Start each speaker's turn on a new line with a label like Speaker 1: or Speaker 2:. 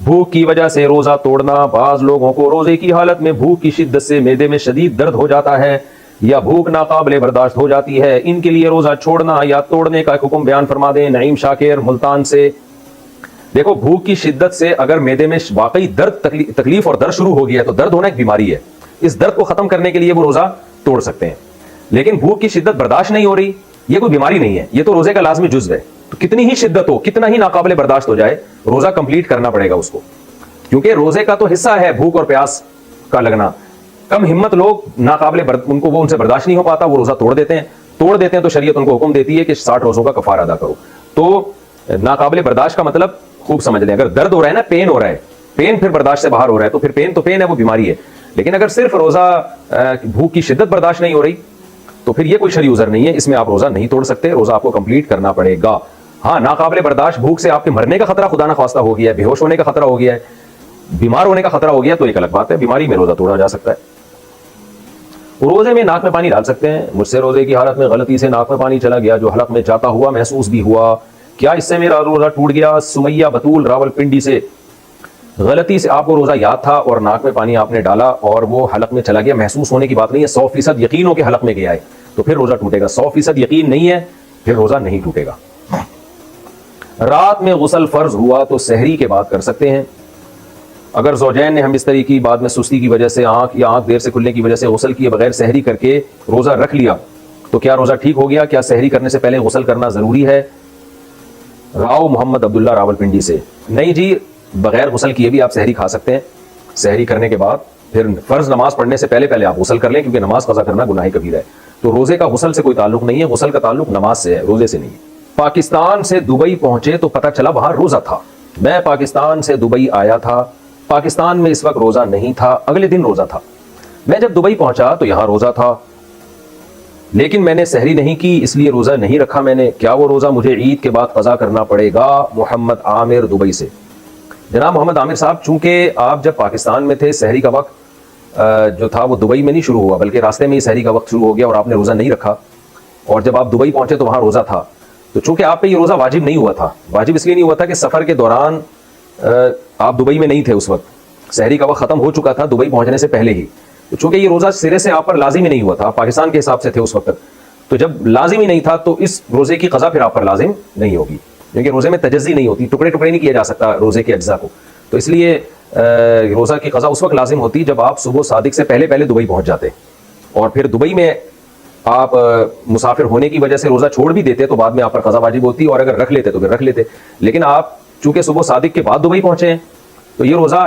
Speaker 1: بھوک کی وجہ سے روزہ توڑنا، بعض لوگوں کو روزے کی حالت میں بھوک کی شدت سے معدے میں شدید درد ہو جاتا ہے یا بھوک ناقابل برداشت ہو جاتی ہے، ان کے لیے روزہ چھوڑنا یا توڑنے کا حکم بیان فرما دیں۔ نعیم شاکر ملتان سے۔ دیکھو، بھوک کی شدت سے اگر معدے میں واقعی درد، تکلیف اور درد شروع ہو گیا ہے تو درد ہونا ایک بیماری ہے، اس درد کو ختم کرنے کے لیے وہ روزہ توڑ سکتے ہیں۔ لیکن بھوک کی شدت برداشت نہیں ہو رہی، یہ کوئی بیماری نہیں ہے، یہ تو روزے کا لازمی جزو ہے، تو کتنی ہی شدت ہو، کتنا ہی ناقابل برداشت ہو جائے، روزہ کمپلیٹ کرنا پڑے گا اس کو، کیونکہ روزے کا تو حصہ ہے بھوک اور پیاس کا لگنا۔ کم ہمت لوگ ان سے برداشت نہیں ہو پاتا، وہ روزہ توڑ دیتے ہیں تو شریعت ان کو حکم دیتی ہے کہ 60 روزوں کا کفارہ ادا کرو۔ تو ناقابل برداشت کا مطلب خوب سمجھ لیں، اگر درد ہو رہا ہے نا، پین ہو رہا ہے، پین پھر برداشت سے باہر ہو رہا ہے، تو پھر پین تو پین ہے، وہ بیماری ہے۔ لیکن اگر صرف روزہ بھوک کی شدت برداشت نہیں ہو رہی تو پھر یہ کوئی شرعی عذر نہیں ہے، اس میں آپ روزہ نہیں توڑ سکتے، روزہ آپ کو کمپلیٹ کرنا پڑے گا۔ ہاں، ناقابل برداشت بھوک سے آپ کے مرنے کا خطرہ خدا نخواستہ ہو گیا ہے، بے ہوش ہونے کا خطرہ ہو گیا ہے، بیمار ہونے کا خطرہ ہو گیا تو ایک الگ بات ہے، بیماری میں روزہ توڑا جا سکتا ہے۔ روزے میں ناک میں پانی ڈال سکتے ہیں۔ مجھ سے روزے کی حالت میں غلطی سے ناک میں پانی چلا گیا جو حلق میں جاتا ہوا محسوس بھی ہوا، کیا اس سے میرا روزہ ٹوٹ گیا؟ سمیہ بطول راولپنڈی سے۔ غلطی سے آپ کو روزہ یاد تھا اور ناک میں پانی آپ نے ڈالا اور وہ حلق میں چلا گیا، محسوس ہونے کی بات نہیں ہے، 100% یقین ہو کہ حلق میں گیا ہے تو پھر روزہ ٹوٹے گا، 100% یقین نہیں ہے پھر روزہ نہیں ٹوٹے گا۔ رات میں غسل فرض ہوا تو سحری کے بعد کر سکتے ہیں۔ اگر زوجین نے ہم بستری کی بعد میں سستی کی وجہ سے آنکھ دیر سے کھلنے کی وجہ سے غسل کیے بغیر سحری کر کے روزہ رکھ لیا تو کیا روزہ ٹھیک ہو گیا؟ کیا سحری کرنے سے پہلے غسل کرنا ضروری ہے؟ راؤ محمد عبداللہ راولپنڈی سے۔ نہیں جی، بغیر غسل کیے بھی آپ سحری کھا سکتے ہیں۔ سحری کرنے کے بعد پھر فرض نماز پڑھنے سے پہلے آپ غسل کر لیں، کیونکہ نماز قضا کرنا گناہ کبیرہ ہے۔ تو روزے کا غسل سے کوئی تعلق نہیں ہے، غسل کا تعلق نماز سے ہے، روزے سے نہیں ہے۔ پاکستان سے دبئی پہنچے تو پتہ چلا وہاں روزہ تھا۔ میں پاکستان سے دبئی آیا تھا، پاکستان میں اس وقت روزہ نہیں تھا، اگلے دن روزہ تھا۔ میں جب دبئی پہنچا تو یہاں روزہ تھا، لیکن میں نے سحری نہیں کی، اس لیے روزہ نہیں رکھا میں نے، کیا وہ روزہ مجھے عید کے بعد قضا کرنا پڑے گا؟ محمد عامر دبئی سے۔ جناب محمد عامر صاحب، چونکہ آپ جب پاکستان میں تھے سحری کا وقت جو تھا وہ دبئی میں نہیں شروع ہوا، بلکہ راستے میں ہی سحری کا وقت شروع ہو گیا اور آپ نے روزہ نہیں رکھا، اور جب آپ دبئی پہنچے تو وہاں روزہ تھا، تو چونکہ آپ پہ یہ روزہ واجب نہیں ہوا تھا، واجب اس لیے نہیں ہوا تھا کہ سفر کے دوران آپ دبئی میں نہیں تھے، اس وقت سحری کا وقت ختم ہو چکا تھا دبئی پہنچنے سے پہلے ہی، تو چونکہ یہ روزہ سرے سے آپ پر لازم ہی نہیں ہوا تھا، آپ پاکستان کے حساب سے تھے اس وقت، تو جب لازم ہی نہیں تھا تو اس روزے کی قضا پھر آپ پر لازم نہیں ہوگی، کیونکہ روزے میں تجزی نہیں ہوتی، ٹکڑے ٹکڑے نہیں کیا جا سکتا روزے کے اجزاء کو، تو اس لیے روزہ کی قضا اس وقت لازم ہوتی جب آپ صبح صادق سے پہلے دبئی پہنچ جاتے، اور پھر دبئی میں آپ مسافر ہونے کی وجہ سے روزہ چھوڑ بھی دیتے تو بعد میں آپ پر قضا واجب ہوتی، اور اگر رکھ لیتے تو پھر رکھ لیتے، لیکن آپ چونکہ صبح صادق کے بعد دبئی پہنچے ہیں تو یہ روزہ